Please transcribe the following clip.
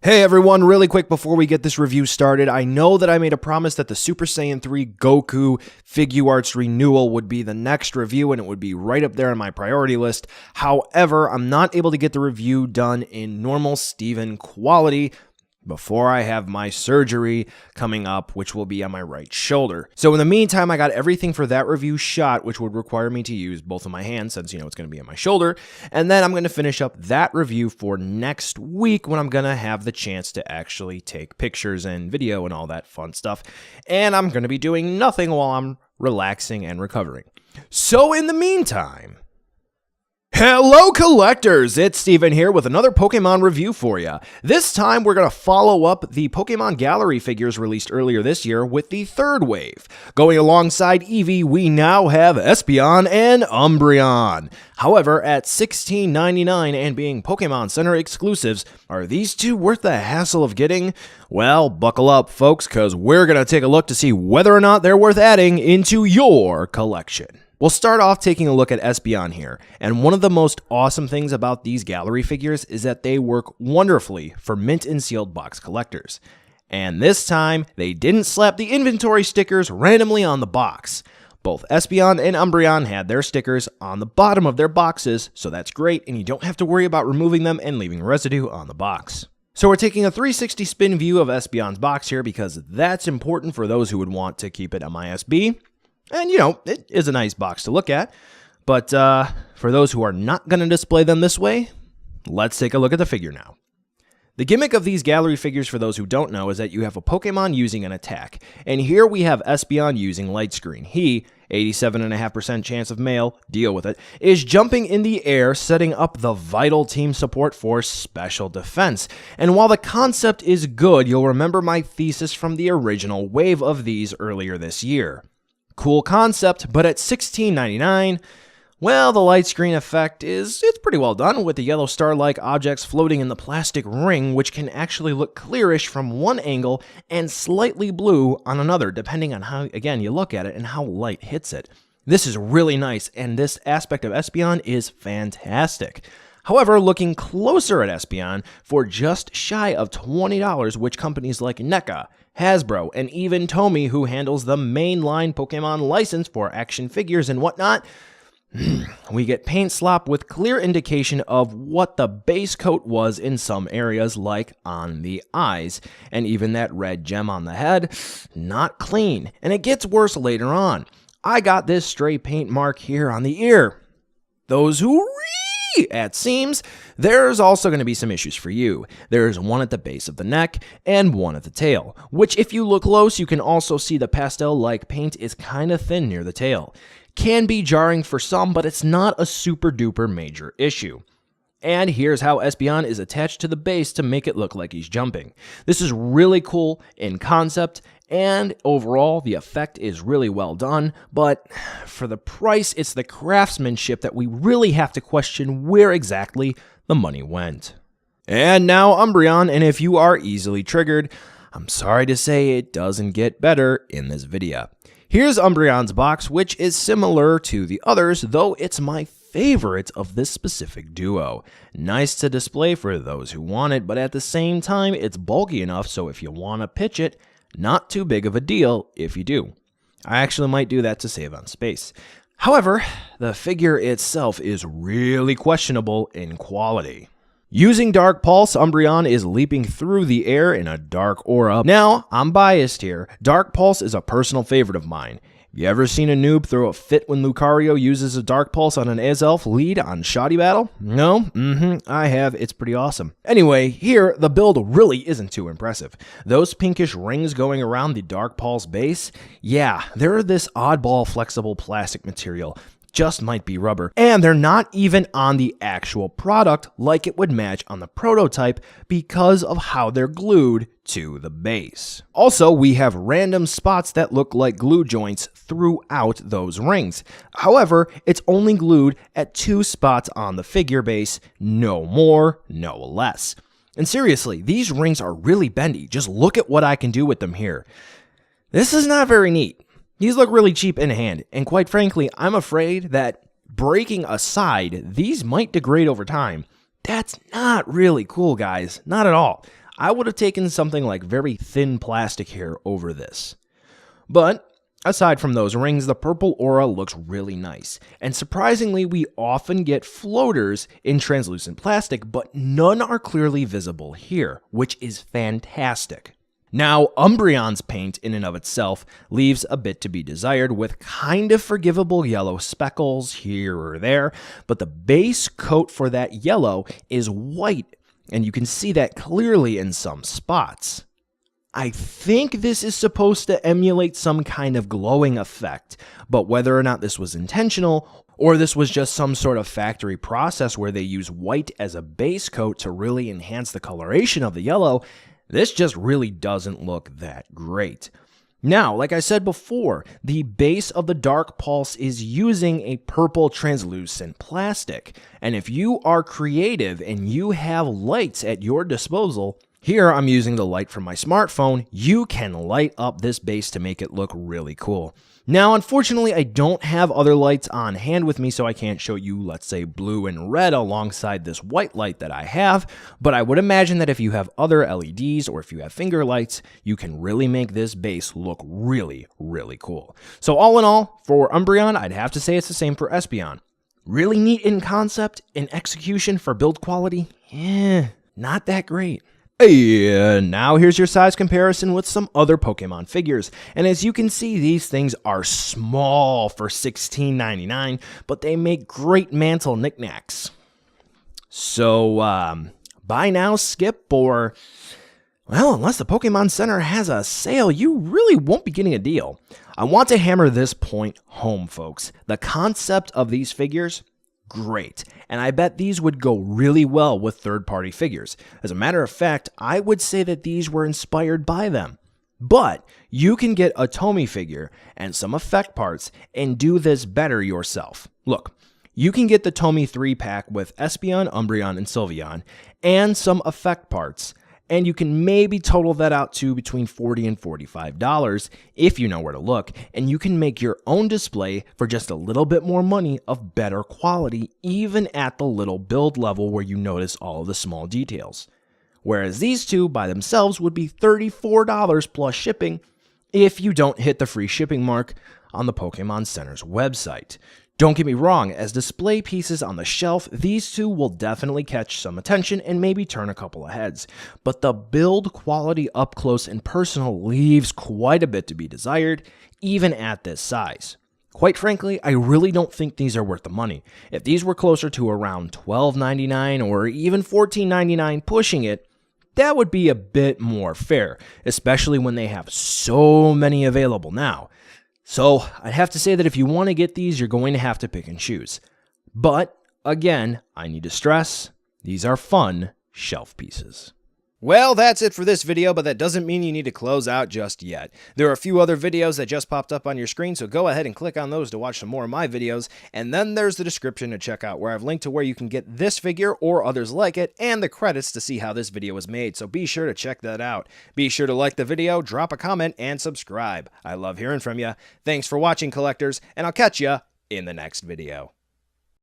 Hey everyone, really quick before we get this review started, I know that I made a promise that the Super Saiyan 3 Goku Figuarts Renewal would be the next review and it would be right up there on my priority list. However, I'm not able to get the review done in normal Steven quality before I have my surgery coming up, which will be on my right shoulder. So in the meantime, I got everything for that review shot, which would require me to use both of my hands since, it's going to be on my shoulder. And then I'm going to finish up that review for next week when I'm going to have the chance to actually take pictures and video and all that fun stuff. And I'm going to be doing nothing while I'm relaxing and recovering. So in the meantime, hello collectors, it's Steven here with another Pokemon review for you. This time we're going to follow up the Pokemon Gallery figures released earlier this year with the third wave. Going alongside Eevee, we now have Espeon and Umbreon. However, at $16.99 and being Pokemon Center exclusives, are these two worth the hassle of getting? Well, buckle up folks, because we're going to take a look to see whether or not they're worth adding into your collection. We'll start off taking a look at Espeon here, and one of the most awesome things about these gallery figures is that they work wonderfully for mint and sealed box collectors. And this time, they didn't slap the inventory stickers randomly on the box. Both Espeon and Umbreon had their stickers on the bottom of their boxes, so that's great, and you don't have to worry about removing them and leaving residue on the box. So we're taking a 360 spin view of Espeon's box here because that's important for those who would want to keep it MISB. And, it is a nice box to look at. But for those who are not going to display them this way, let's take a look at the figure now. The gimmick of these gallery figures, for those who don't know, is that you have a Pokemon using an attack. And here we have Espeon using Light Screen. He, 87.5% chance of male, deal with it, is jumping in the air, setting up the vital team support for special defense. And while the concept is good, you'll remember my thesis from the original wave of these earlier this year. Cool concept, but at $16.99, well, the light screen effect it's pretty well done with the yellow star-like objects floating in the plastic ring, which can actually look clearish from one angle and slightly blue on another, depending on how, again, you look at it and how light hits it. This is really nice, and this aspect of Espeon is fantastic. However, looking closer at Espeon, for just shy of $20, which companies like NECA, Hasbro, and even Tomy, who handles the mainline Pokemon license for action figures and whatnot, we get paint slop with clear indication of what the base coat was in some areas, like on the eyes, and even that red gem on the head, not clean, and it gets worse later on. I got this stray paint mark here on the ear. Those who at seams, there's also going to be some issues for you. There's one at the base of the neck and one at the tail, which if you look close, you can also see the pastel-like paint is kind of thin near the tail. Can be jarring for some, but it's not a super duper major issue. And here's how Espeon is attached to the base to make it look like he's jumping. This is really cool in concept, and overall, the effect is really well done, but for the price, it's the craftsmanship that we really have to question where exactly the money went. And now Umbreon, and if you are easily triggered, I'm sorry to say it doesn't get better in this video. Here's Umbreon's box, which is similar to the others, though it's my favorite of this specific duo. Nice to display for those who want it, but at the same time, it's bulky enough so if you want to pitch it, not too big of a deal if you do. I actually might do that to save on space. However, the figure itself is really questionable in quality. Using Dark Pulse, Umbreon is leaping through the air in a dark aura. Now, I'm biased here. Dark Pulse is a personal favorite of mine. You ever seen a noob throw a fit when Lucario uses a Dark Pulse on an Azelf lead on Shoddy Battle? No? I have. It's pretty awesome. Anyway, here, the build really isn't too impressive. Those pinkish rings going around the Dark Pulse base, yeah, they're this oddball flexible plastic material. Just might be rubber, and they're not even on the actual product like it would match on the prototype because of how they're glued to the base. Also, we have random spots that look like glue joints throughout those rings. However, it's only glued at 2 spots on the figure base, no more, no less. And seriously, these rings are really bendy. Just look at what I can do with them here. This is not very neat. These look really cheap in hand, and quite frankly, I'm afraid that breaking aside, these might degrade over time. That's not really cool, guys. Not at all. I would have taken something like very thin plastic here over this. But aside from those rings, the purple aura looks really nice. And surprisingly, we often get floaters in translucent plastic, but none are clearly visible here, which is fantastic. Now, Umbreon's paint in and of itself leaves a bit to be desired, with kind of forgivable yellow speckles here or there, but the base coat for that yellow is white, and you can see that clearly in some spots. I think this is supposed to emulate some kind of glowing effect, but whether or not this was intentional, or this was just some sort of factory process where they use white as a base coat to really enhance the coloration of the yellow, this just really doesn't look that great. Now, like I said before, the base of the Dark Pulse is using a purple translucent plastic, and if you are creative and you have lights at your disposal, here I'm using the light from my smartphone, you can light up this base to make it look really cool. Now, unfortunately, I don't have other lights on hand with me, so I can't show you, let's say, blue and red alongside this white light that I have, but I would imagine that if you have other LEDs or if you have finger lights, you can really make this base look really, really cool. So all in all, for Umbreon, I'd have to say it's the same for Espeon. Really neat in concept, in execution for build quality, not that great. And now here's your size comparison with some other Pokemon figures, and as you can see, these things are small for $16.99, but they make great mantle knickknacks. So, buy now, skip, or, well, unless the Pokemon Center has a sale, you really won't be getting a deal. I want to hammer this point home, folks. The concept of these figures, great, and I bet these would go really well with third-party figures. As a matter of fact, I would say that these were inspired by them. But you can get a Tomy figure and some effect parts and do this better yourself. Look, you can get the Tomy 3-pack with Espeon, Umbreon, and Sylveon, and some effect parts, and you can maybe total that out to between $40 and $45 if you know where to look, and you can make your own display for just a little bit more money of better quality, even at the little build level where you notice all of the small details. Whereas these two by themselves would be $34 plus shipping if you don't hit the free shipping mark on the Pokemon Center's website. Don't get me wrong, as display pieces on the shelf, these two will definitely catch some attention and maybe turn a couple of heads, but the build quality up close and personal leaves quite a bit to be desired, even at this size. Quite frankly, I really don't think these are worth the money. If these were closer to around $12.99 or even $14.99 pushing it, that would be a bit more fair, especially when they have so many available now. So I'd have to say that if you want to get these, you're going to have to pick and choose. But again, I need to stress, these are fun shelf pieces. Well, that's it for this video, but that doesn't mean you need to close out just yet. There are a few other videos that just popped up on your screen, so go ahead and click on those to watch some more of my videos, and then there's the description to check out, where I've linked to where you can get this figure or others like it, and the credits to see how this video was made, so be sure to check that out. Be sure to like the video, drop a comment, and subscribe. I love hearing from you. Thanks for watching, collectors, and I'll catch ya in the next video.